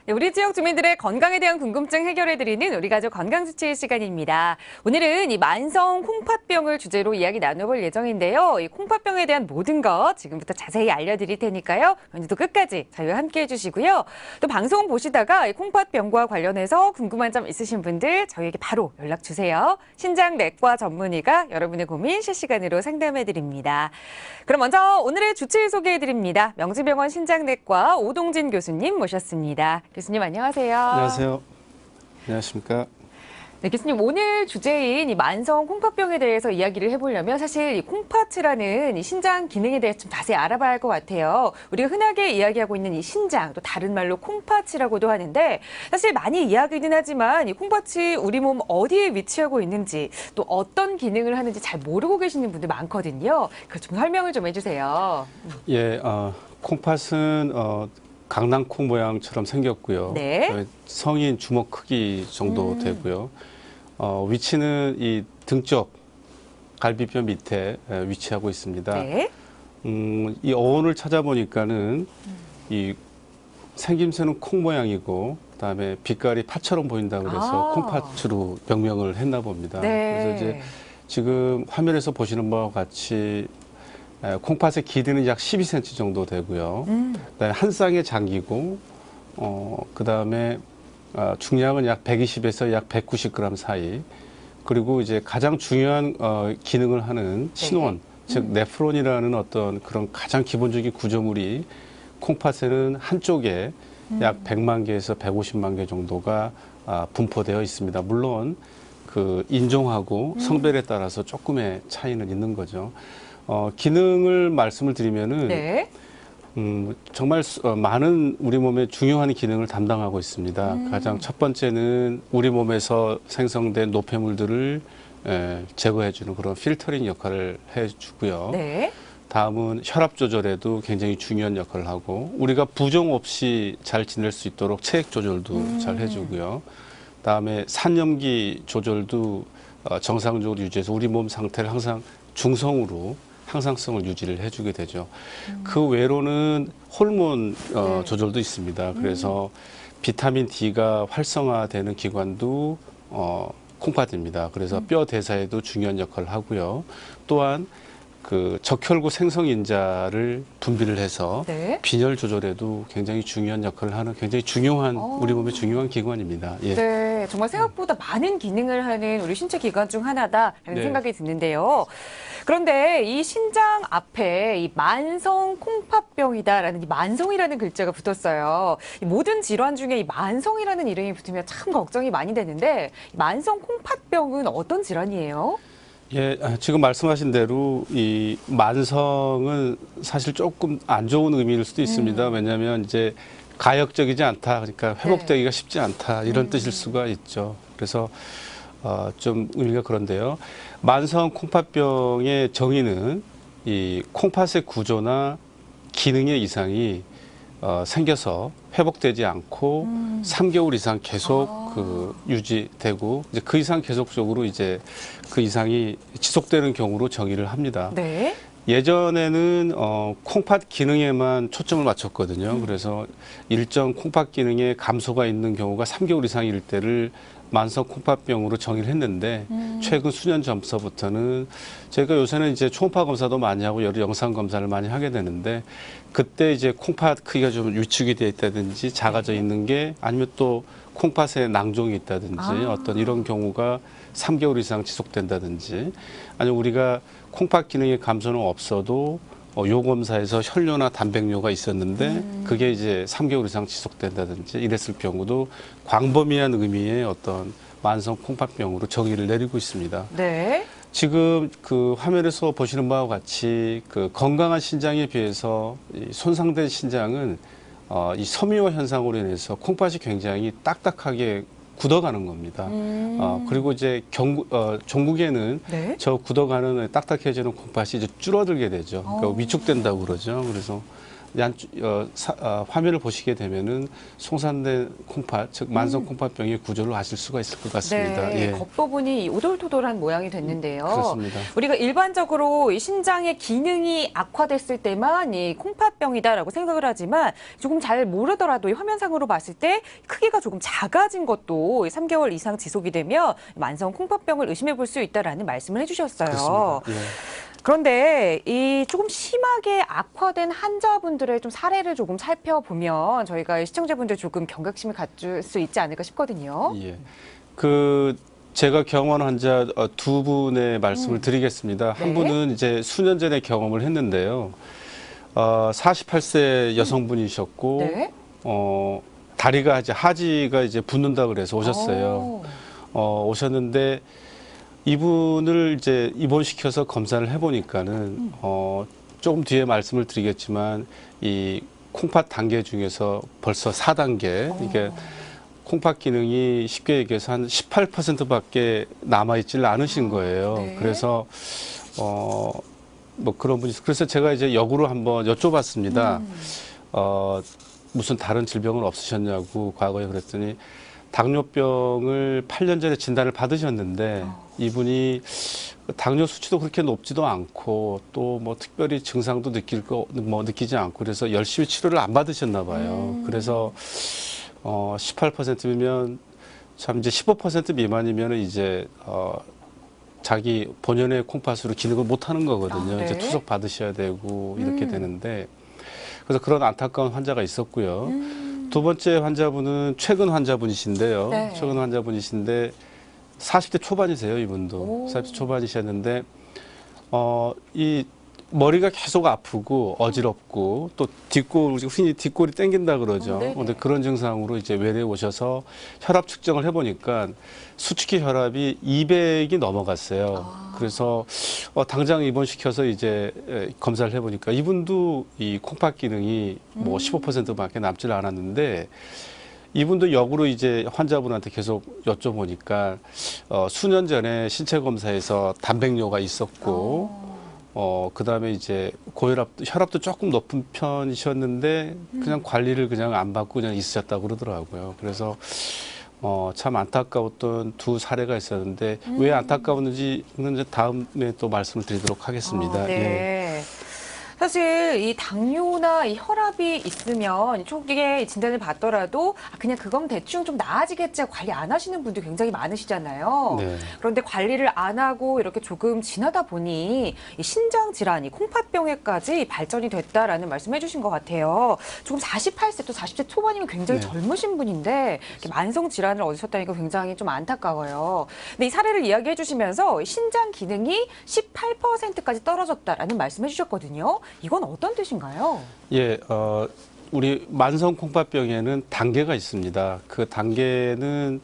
네, 우리 지역 주민들의 건강에 대한 궁금증 해결해드리는 우리 가족 건강주치의 시간입니다. 오늘은 이 만성 콩팥병을 주제로 이야기 나눠볼 예정인데요. 이 콩팥병에 대한 모든 것 지금부터 자세히 알려드릴 테니까요. 오늘도 끝까지 저희와 함께 해주시고요. 또 방송 보시다가 이 콩팥병과 관련해서 궁금한 점 있으신 분들 저희에게 바로 연락 주세요. 신장내과 전문의가 여러분의 고민 실시간으로 상담해드립니다. 그럼 먼저 오늘의 주치의 소개해드립니다. 명지병원 신장내과 오동진 교수님 모셨습니다. 교수님 안녕하세요. 안녕하세요. 안녕하십니까. 네, 교수님 오늘 주제인 이 만성 콩팥병에 대해서 이야기를 해보려면 사실 이 콩팥이라는 이 신장 기능에 대해서 좀 자세히 알아봐야 할 것 같아요. 우리가 흔하게 이야기하고 있는 이 신장, 또 다른 말로 콩팥이라고도 하는데 사실 많이 이야기는 하지만 이 콩팥이 우리 몸 어디에 위치하고 있는지 또 어떤 기능을 하는지 잘 모르고 계시는 분들 많거든요. 그래서 좀 설명을 좀 해주세요. 예, 콩팥은 강낭콩 모양처럼 생겼고요. 네. 성인 주먹 크기 정도 되고요. 위치는 이 등 쪽 갈비뼈 밑에 위치하고 있습니다. 네. 이 어원을 찾아보니까는 이 생김새는 콩 모양이고 그다음에 빛깔이 팥처럼 보인다 그래서 콩팥으로 병명을 했나 봅니다. 네. 그래서 이제 지금 화면에서 보시는 바와 같이 콩팥의 길이는 약 12cm 정도 되고요. 그다음에 한 쌍의 장기고, 그다음에 중량은 약 120에서 약 190g 사이. 그리고 이제 가장 중요한 기능을 하는 신원, 즉 네프론이라는 어떤 그런 가장 기본적인 구조물이 콩팥에는 한쪽에 약 100만 개에서 150만 개 정도가 분포되어 있습니다. 물론 그 인종하고 성별에 따라서 조금의 차이는 있는 거죠. 기능을 말씀을 드리면은 네. 정말 많은 우리 몸의 중요한 기능을 담당하고 있습니다. 가장 첫 번째는 우리 몸에서 생성된 노폐물들을 제거해주는 그런 필터링 역할을 해주고요. 네. 다음은 혈압 조절에도 굉장히 중요한 역할을 하고 우리가 부종 없이 잘 지낼 수 있도록 체액 조절도 잘 해주고요. 다음에 산염기 조절도 정상적으로 유지해서 우리 몸 상태를 항상 중성으로 항상성을 유지를 해주게 되죠. 그 외로는 호르몬 조절도 있습니다. 그래서 비타민 D가 활성화되는 기관도 콩팥입니다. 그래서 뼈 대사에도 중요한 역할을 하고요. 또한 그 적혈구 생성인자를 분비를 해서 네. 빈혈 조절에도 굉장히 중요한 역할을 하는 굉장히 중요한 우리 몸의 중요한 기관입니다. 예. 네, 정말 생각보다 많은 기능을 하는 우리 신체 기관 중 하나다라는 네. 생각이 드는데요. 그런데 이 신장 앞에 이 만성 콩팥병이다라는 이 만성이라는 글자가 붙었어요. 이 모든 질환 중에 이 만성이라는 이름이 붙으면 참 걱정이 많이 되는데 이 만성 콩팥병은 어떤 질환이에요? 예, 지금 말씀하신 대로 이 만성은 사실 조금 안 좋은 의미일 수도 있습니다. 왜냐하면 이제 가역적이지 않다, 그러니까 회복되기가 쉽지 않다 이런 뜻일 수가 있죠. 그래서 좀 의미가 그런데요. 만성 콩팥병의 정의는 이 콩팥의 구조나 기능의 이상이 생겨서 회복되지 않고 3개월 이상 계속 그 유지되고 이제 그 이상 계속적으로 이제 그 이상이 지속되는 경우로 정의를 합니다. 네. 예전에는 콩팥 기능에만 초점을 맞췄거든요. 그래서 일정 콩팥 기능에 감소가 있는 경우가 3개월 이상일 때를 만성 콩팥병으로 정의를 했는데 최근 수년 전서부터는 제가 요새는 이제 초음파 검사도 많이 하고 여러 영상 검사를 많이 하게 되는데 그때 이제 콩팥 크기가 좀 위축이 되어 있다든지 작아져 있는 게 아니면 또 콩팥에 낭종이 있다든지 어떤 이런 경우가 3개월 이상 지속된다든지 아니면 우리가 콩팥 기능의 감소는 없어도 요 검사에서 혈뇨나 단백뇨가 있었는데 그게 이제 3개월 이상 지속된다든지 이랬을 경우도 광범위한 의미의 어떤 만성 콩팥병으로 정의를 내리고 있습니다. 네. 지금 그 화면에서 보시는 바와 같이 그 건강한 신장에 비해서 이 손상된 신장은 이 섬유화 현상으로 인해서 콩팥이 굉장히 딱딱하게 굳어가는 겁니다. 그리고 이제 종국에는 네. 저 굳어가는 딱딱해지는 콩팥이 이제 줄어들게 되죠. 그러니까 위축된다고 그러죠. 그래서 화면을 보시게 되면은 송산된 콩팥, 즉 만성 콩팥병의 구조를 아실 수가 있을 것 같습니다. 네, 예. 겉부분이 오돌토돌한 모양이 됐는데요. 그렇습니다. 우리가 일반적으로 이 신장의 기능이 악화됐을 때만 이 콩팥병이다라고 생각을 하지만 조금 잘 모르더라도 이 화면상으로 봤을 때 크기가 조금 작아진 것도 3개월 이상 지속이 되면 만성 콩팥병을 의심해 볼 수 있다라는 말씀을 해주셨어요. 그렇습니다. 예. 그런데 이 조금 심하게 악화된 환자분들의 좀 사례를 조금 살펴보면 저희가 시청자분들 조금 경각심을 갖출 수 있지 않을까 싶거든요. 예. 제가 경험한 환자 두 분의 말씀을 드리겠습니다. 네. 한 분은 이제 수년 전에 경험을 했는데요. 48세 여성분이셨고, 네. 다리가 이제 하지가 이제 붓는다 그래서 오셨어요. 오셨는데 이분을 이제 입원시켜서 검사를 해보니까는 조금 뒤에 말씀을 드리겠지만 이 콩팥 단계 중에서 벌써 4단계 이게 콩팥 기능이 쉽게 얘기해서 한 18%밖에 남아있질 않으신 거예요. 네. 그래서 뭐 그런 분이 그래서 제가 이제 역으로 한번 여쭤봤습니다. 무슨 다른 질병은 없으셨냐고 과거에 그랬더니 당뇨병을 8년 전에 진단을 받으셨는데 이분이 당뇨 수치도 그렇게 높지도 않고 또 뭐 특별히 증상도 느끼지 않고 그래서 열심히 치료를 안 받으셨나 봐요. 그래서 18%면 참 이제 15% 미만이면 이제 자기 본연의 콩팥으로 기능을 못 하는 거거든요. 네. 이제 투석 받으셔야 되고 이렇게 되는데 그래서 그런 안타까운 환자가 있었고요. 두 번째 환자분은 최근 환자분이신데요. 네. 최근 환자분이신데 40대 초반이세요, 이분도. 오. 40대 초반이셨는데 이 머리가 계속 아프고 어지럽고 또 흔히 뒷골이 땡긴다 그러죠. 네네. 근데 그런 증상으로 이제 외래에 오셔서 혈압 측정을 해보니까 수축기 혈압이 200이 넘어갔어요. 그래서 당장 입원시켜서 이제 검사를 해보니까 이분도 이 콩팥 기능이 뭐 15%밖에 남질 않았는데 이분도 역으로 이제 환자분한테 계속 여쭤보니까 수년 전에 신체 검사에서 단백뇨가 있었고 그다음에 이제 혈압도 조금 높은 편이셨는데 그냥 관리를 그냥 안 받고 그냥 있으셨다고 그러더라고요. 그래서 참 안타까웠던 두 사례가 있었는데 왜 안타까웠는지는 이제 다음에 또 말씀을 드리도록 하겠습니다. 네. 예. 사실 이 당뇨나 이 혈압이 있으면 초기에 진단을 받더라도 그냥 그건 대충 좀 나아지겠지 하고 관리 안 하시는 분들 굉장히 많으시잖아요. 네. 그런데 관리를 안 하고 이렇게 조금 지나다 보니 이 신장 질환이 콩팥병에까지 발전이 됐다라는 말씀해 주신 것 같아요. 조금 48세 또 40대 초반이면 굉장히 네. 젊으신 분인데 이렇게 만성 질환을 얻으셨다니까 굉장히 좀 안타까워요. 근데 이 사례를 이야기해 주시면서 신장 기능이 18%까지 떨어졌다라는 말씀해 주셨거든요. 이건 어떤 뜻인가요? 예, 우리 만성 콩팥병에는 단계가 있습니다. 그 단계는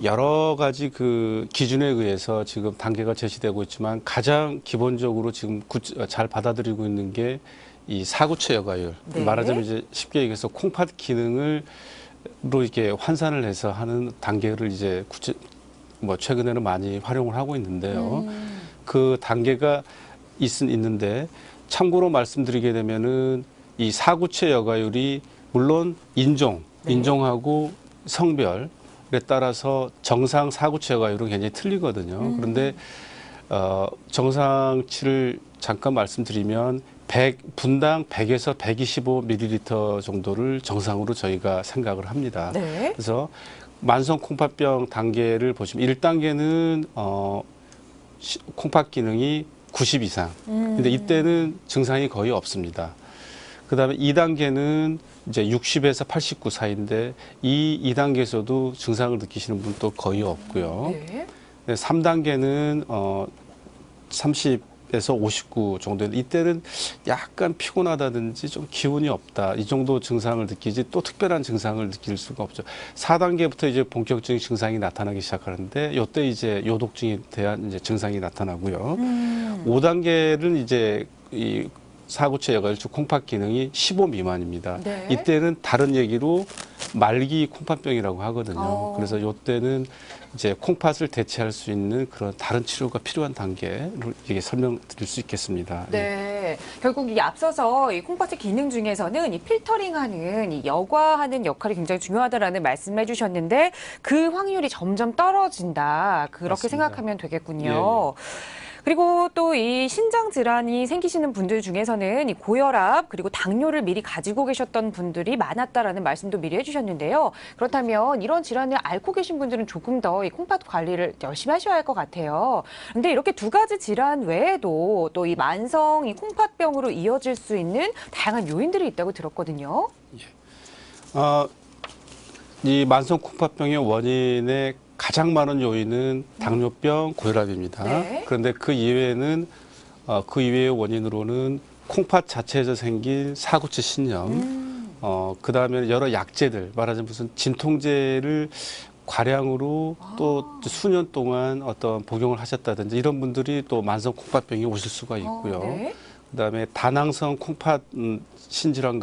여러 가지 그 기준에 의해서 지금 단계가 제시되고 있지만 가장 기본적으로 지금 잘 받아들이고 있는 게 이 사구체 여과율. 네. 말하자면 이제 쉽게 얘기해서 콩팥 기능을 로 이렇게 환산을 해서 하는 단계를 이제 최근에는 많이 활용을 하고 있는데요. 그 단계가 있는데 참고로 말씀드리게 되면은 이 사구체 여과율이 물론 인종하고 성별에 따라서 정상 사구체 여과율은 굉장히 틀리거든요. 그런데 정상치를 잠깐 말씀드리면 분당 100에서 125ml 정도를 정상으로 저희가 생각을 합니다. 네. 그래서 만성 콩팥병 단계를 보시면 1단계는 콩팥 기능이 90 이상. 근데 이때는 증상이 거의 없습니다. 그다음에 2단계는 이제 60에서 89 사이인데 이 2단계에서도 증상을 느끼시는 분 또 거의 없고요. 네. 3단계는 30에서 59 정도인데 이때는 약간 피곤하다든지 좀 기운이 없다. 이 정도 증상을 느끼지 또 특별한 증상을 느낄 수가 없죠. 4단계부터 이제 본격적인 증상이 나타나기 시작하는데 이때 이제 요독증에 대한 이제 증상이 나타나고요. 5단계는 이제 이 사구체 여과율 즉 콩팥 기능이 15 미만입니다. 네. 이때는 다른 얘기로 말기 콩팥병이라고 하거든요. 그래서 이때는 이제 콩팥을 대체할 수 있는 그런 다른 치료가 필요한 단계를 이게 설명드릴 수 있겠습니다. 네. 네, 결국 이 앞서서 이 콩팥의 기능 중에서는 이 필터링하는 이 여과하는 역할이 굉장히 중요하다라는 말씀을 해주셨는데 그 확률이 점점 떨어진다. 그렇게 맞습니다. 생각하면 되겠군요. 그리고 또 이 신장 질환이 생기시는 분들 중에서는 이 고혈압 그리고 당뇨를 미리 가지고 계셨던 분들이 많았다라는 말씀도 미리 해주셨는데요. 그렇다면 이런 질환을 앓고 계신 분들은 조금 더 이 콩팥 관리를 열심히 하셔야 할 것 같아요. 근데 이렇게 두 가지 질환 외에도 또 이 만성 이 콩팥병으로 이어질 수 있는 다양한 요인들이 있다고 들었거든요. 이 만성 콩팥병의 원인의 가장 많은 요인은 당뇨병, 고혈압입니다. 네. 그런데 그 이외에는 그 이외의 원인으로는 콩팥 자체에서 생긴 사구치 신염, 그다음에 여러 약제들, 말하자면 무슨 진통제를 과량으로 또 수년 동안 어떤 복용을 하셨다든지 이런 분들이 또 만성 콩팥병이 오실 수가 있고요. 네. 그다음에 다낭성 콩팥 신질환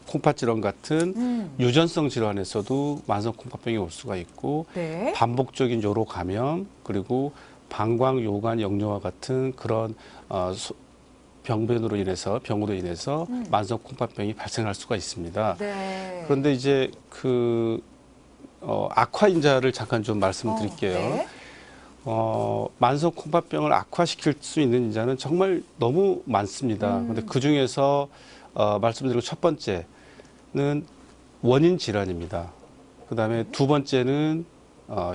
콩팥 질환 같은 유전성 질환에서도 만성 콩팥병이 올 수가 있고 네. 반복적인 요로 감염 그리고 방광 요관 역류와 같은 그런 병으로 인해서 만성 콩팥병이 발생할 수가 있습니다. 네. 그런데 이제 악화인자를 잠깐 좀 말씀드릴게요. 네. 만성 콩팥병을 악화시킬 수 있는 인자는 정말 너무 많습니다. 그런데 그 중에서 말씀드리고 첫 번째는 원인 질환입니다. 그다음에 두 번째는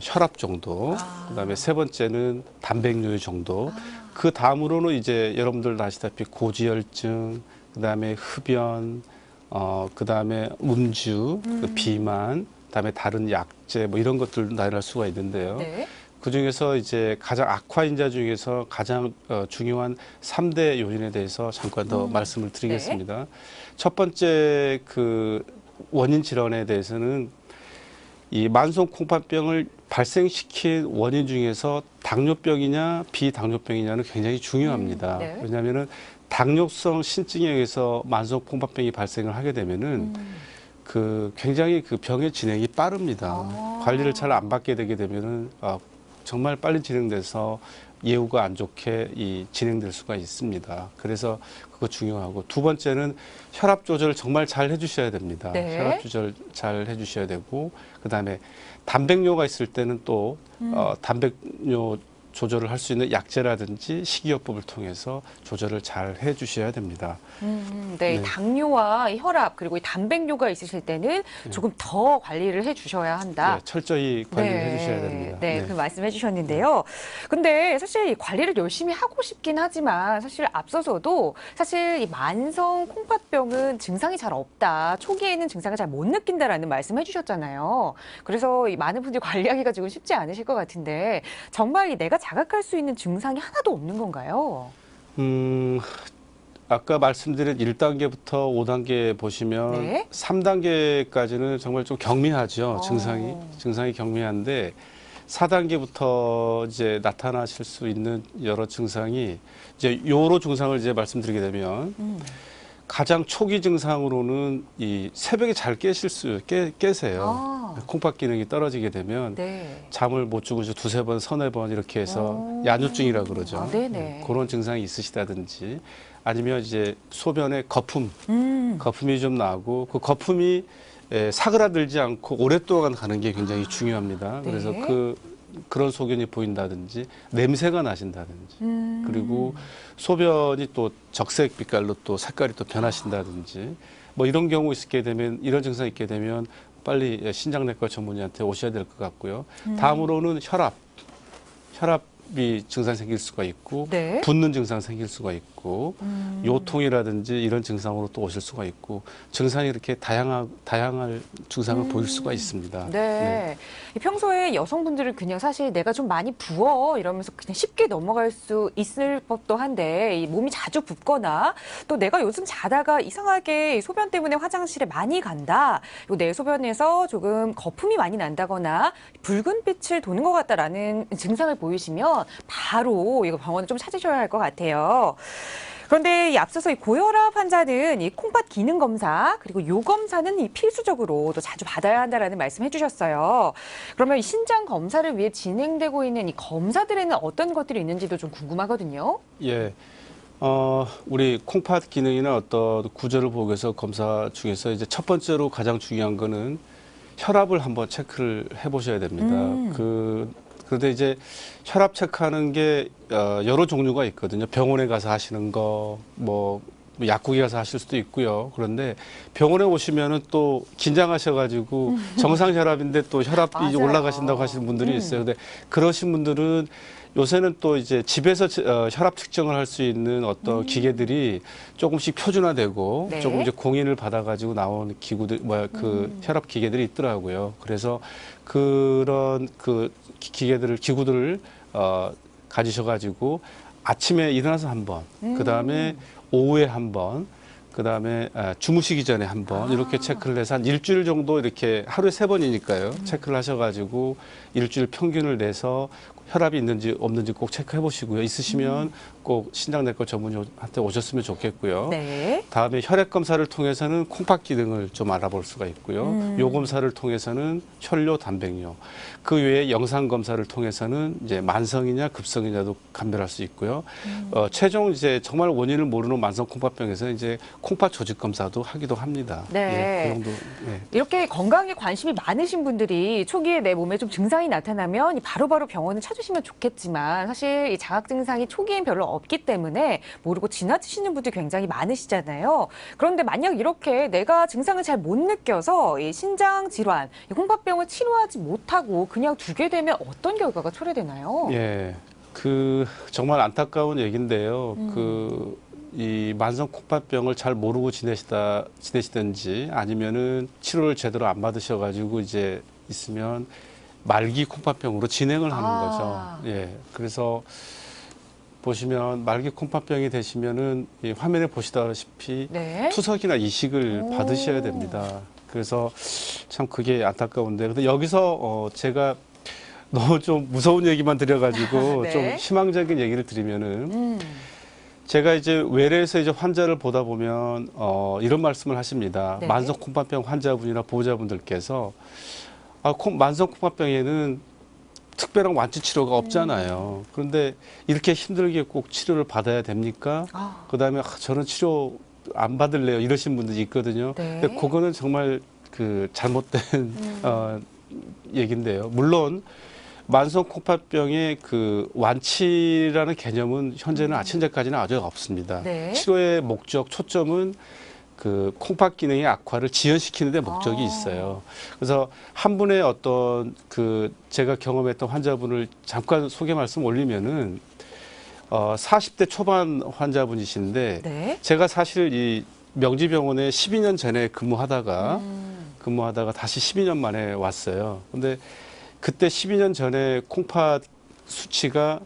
혈압 정도, 그다음에 세 번째는 단백뇨 정도. 그 다음으로는 이제 여러분들 아시다시피 고지혈증, 그다음에 흡연, 그다음에 음주, 비만, 그다음에 다른 약제 뭐 이런 것들 나열할 수가 있는데요. 네. 그 중에서 이제 가장 악화인자 중에서 가장 중요한 3대 요인에 대해서 잠깐 더 말씀을 드리겠습니다. 첫 번째 그 원인 질환에 대해서는 이 만성 콩팥병을 발생시킨 원인 중에서 당뇨병이냐 비당뇨병이냐는 굉장히 중요합니다. 네. 왜냐하면은 당뇨성 신증에 의해서 만성 콩팥병이 발생을 하게 되면은 굉장히 그 병의 진행이 빠릅니다. 관리를 잘 안 받게 되게 되면은 정말 빨리 진행돼서 예후가 안 좋게 진행될 수가 있습니다. 그래서 그거 중요하고 두 번째는 혈압 조절을 정말 잘 해주셔야 됩니다. 네. 혈압 조절 잘 해주셔야 되고 그다음에 단백뇨가 있을 때는 또 단백뇨 조절을 할 수 있는 약제라든지 식이요법을 통해서 조절을 잘 해주셔야 됩니다. 네, 네. 당뇨와 이 혈압 그리고 이 단백뇨가 있으실 때는 조금 더 관리를 해주셔야 한다. 네, 철저히 관리를 해주셔야 됩니다. 네, 그 말씀해 주셨는데요. 근데 사실 이 관리를 열심히 하고 싶긴 하지만 사실 앞서서도 사실 이 만성 콩팥병은 증상이 잘 없다. 초기에는 증상을 잘 못 느낀다라는 말씀해 주셨잖아요. 그래서 이 많은 분들이 관리하기가 조금 쉽지 않으실 것 같은데 정말 이 내가 자각할 수 있는 증상이 하나도 없는 건가요? 아까 말씀드린 1단계부터 5단계 보시면 네. 3단계까지는 정말 좀 경미하죠. 증상이 경미한데 4단계부터 이제 나타나실 수 있는 여러 증상이 이제 요로 증상을 이제 말씀드리게 되면 가장 초기 증상으로는 이 새벽에 잘 깨세요. 콩팥 기능이 떨어지게 되면 네. 잠을 못 주무셔 두세 번, 서너 번 이렇게 해서 야뇨증이라 그러죠. 네네. 그런 증상이 있으시다든지 아니면 이제 소변에 거품이 좀 나고 그 거품이 사그라들지 않고 오랫동안 가는 게 굉장히 중요합니다. 네. 그래서 그런 소견이 보인다든지 냄새가 나신다든지 그리고 소변이 또 적색 빛깔로 또 색깔이 또 변하신다든지 뭐 이런 경우 이런 증상이 있게 되면 빨리 신장내과 전문의한테 오셔야 될 것 같고요. 다음으로는 혈압이 증상 생길 수가 있고 네. 붓는 증상 생길 수가 있고 요통이라든지 이런 증상으로 또 오실 수가 있고 증상이 이렇게 다양한 증상을 보일 수가 있습니다. 네. 이 평소에 여성분들은 그냥 사실 내가 좀 많이 부어 이러면서 그냥 쉽게 넘어갈 수 있을 법도 한데 이 몸이 자주 붓거나 또 내가 요즘 자다가 이상하게 소변 때문에 화장실에 많이 간다. 그리고 내 소변에서 조금 거품이 많이 난다거나 붉은 빛을 도는 것 같다라는 증상을 보이시면 바로 이거 병원을 좀 찾으셔야 할 것 같아요. 그런데 이 앞서서 이 고혈압 환자는 이 콩팥 기능 검사 그리고 요 검사는 이 필수적으로 또 자주 받아야 한다라는 말씀해 주셨어요. 그러면 이 신장 검사를 위해 진행되고 있는 이 검사들에는 어떤 것들이 있는지도 좀 궁금하거든요. 예. 우리 콩팥 기능이나 어떤 구조를 보기 위해서 검사 중에서 이제 첫 번째로 가장 중요한 거는 혈압을 한번 체크를 해보셔야 됩니다. 그런데 이제 혈압 체크하는 게 여러 종류가 있거든요. 병원에 가서 하시는 거, 뭐 약국에 가서 하실 수도 있고요. 그런데 병원에 오시면은 또 긴장하셔가지고 정상 혈압인데 또 혈압이 맞아요. 올라가신다고 하시는 분들이 있어요. 근데 그러신 분들은 요새는 또 이제 집에서 혈압 측정을 할 수 있는 어떤 기계들이 조금씩 표준화되고 네. 조금 이제 공인을 받아가지고 나온 기구들, 혈압 기계들이 있더라고요. 그래서 그런 기구들을 가지셔가지고 아침에 일어나서 한 번, 그 다음에 오후에 한 번, 그 다음에 주무시기 전에 한 번 이렇게 체크를 해서 한 일주일 정도 이렇게 하루에 3번이니까요. 체크를 하셔가지고 일주일 평균을 내서 혈압이 있는지 없는지 꼭 체크해 보시고요. 있으시면 꼭 신장내과 전문의한테 오셨으면 좋겠고요. 네. 다음에 혈액 검사를 통해서는 콩팥 기능을 좀 알아볼 수가 있고요. 요 검사를 통해서는 혈뇨, 단백뇨. 그 외에 영상 검사를 통해서는 이제 만성이냐 급성이냐도 감별할 수 있고요. 최종 이제 정말 원인을 모르는 만성 콩팥병에서 이제 콩팥 조직 검사도 하기도 합니다. 네. 예, 그 정도. 예. 이렇게 건강에 관심이 많으신 분들이 초기에 내 몸에 좀 증상이 나타나면 바로바로 병원을 찾으시면 좋겠지만 사실 이 자각 증상이 초기엔 별로 없기 때문에 모르고 지나치시는 분들이 굉장히 많으시잖아요. 그런데 만약 이렇게 내가 증상을 잘 못 느껴서 이 신장 질환, 이 콩팥병을 치료하지 못하고 그냥 두게 되면 어떤 결과가 초래되나요? 예. 정말 안타까운 얘기인데요. 이 만성 콩팥병을 잘 모르고 지내시든지 아니면은 치료를 제대로 안 받으셔가지고 이제 있으면 말기 콩팥병으로 진행을 하는 거죠. 예. 그래서 보시면 말기 콩팥병이 되시면은 이 화면에 보시다시피 네. 투석이나 이식을 받으셔야 됩니다. 그래서 참 그게 안타까운데, 근데 여기서 제가 너무 좀 무서운 얘기만 드려가지고 네. 좀 희망적인 얘기를 드리면은 제가 이제 외래에서 이제 환자를 보다 보면 이런 말씀을 하십니다. 네. 만성 콩팥병 환자분이나 보호자분들께서 만성 콩팥병에는 특별한 완치 치료가 없잖아요. 그런데 이렇게 힘들게 꼭 치료를 받아야 됩니까? 그다음에 저는 치료 안 받을래요. 이러신 분들이 있거든요. 네. 근데 그거는 정말 잘못된 얘기인데요. 물론 만성 콩팥병의 완치라는 개념은 현재는 현재까지는 아직 없습니다. 네. 치료의 목적, 초점은 콩팥 기능의 악화를 지연시키는 데 목적이 있어요. 그래서 한 분의 어떤 제가 경험했던 환자분을 잠깐 소개 말씀 올리면은 40대 초반 환자분이신데 네. 제가 사실 이 명지병원에 12년 전에 근무하다가 다시 12년 만에 왔어요. 근데 그때 12년 전에 콩팥 수치가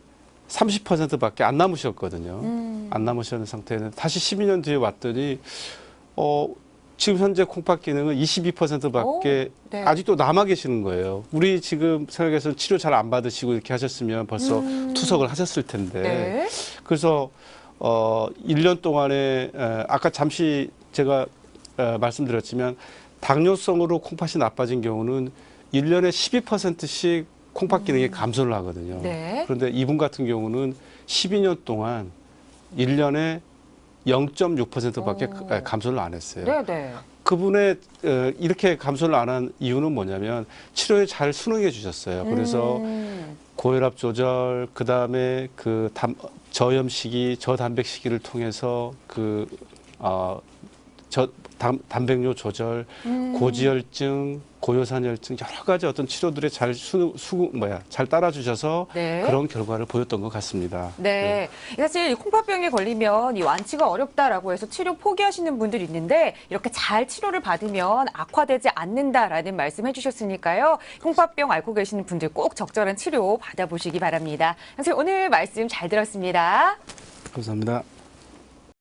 30%밖에 안 남으셨거든요. 안 남으셨는 상태는 다시 12년 뒤에 왔더니 지금 현재 콩팥 기능은 22%밖에 네. 아직도 남아 계시는 거예요. 우리 지금 생각해서 치료 잘 안 받으시고 이렇게 하셨으면 벌써 투석을 하셨을 텐데. 네. 그래서 1년 동안에 아까 잠시 제가 말씀드렸지만 당뇨성으로 콩팥이 나빠진 경우는 1년에 12%씩 콩팥 기능이 감소를 하거든요. 네. 그런데 이분 같은 경우는 12년 동안 1년에 0.6%밖에 감소를 안 했어요. 네, 네. 그분의 이렇게 감소를 안 한 이유는 뭐냐면 치료에 잘 순응해 주셨어요. 그래서 고혈압 조절, 그다음에 저염 시기, 저단백 시기를 통해서 단백뇨 조절, 고지혈증, 고요산혈증 여러 가지 어떤 치료들에 잘 따라주셔서 네. 그런 결과를 보였던 것 같습니다. 네. 사실 이 콩팥병에 걸리면 이 완치가 어렵다라고 해서 치료 포기하시는 분들이 있는데 이렇게 잘 치료를 받으면 악화되지 않는다라는 말씀 해주셨으니까요. 콩팥병 앓고 계시는 분들 꼭 적절한 치료 받아보시기 바랍니다. 선생님 오늘 말씀 잘 들었습니다. 감사합니다.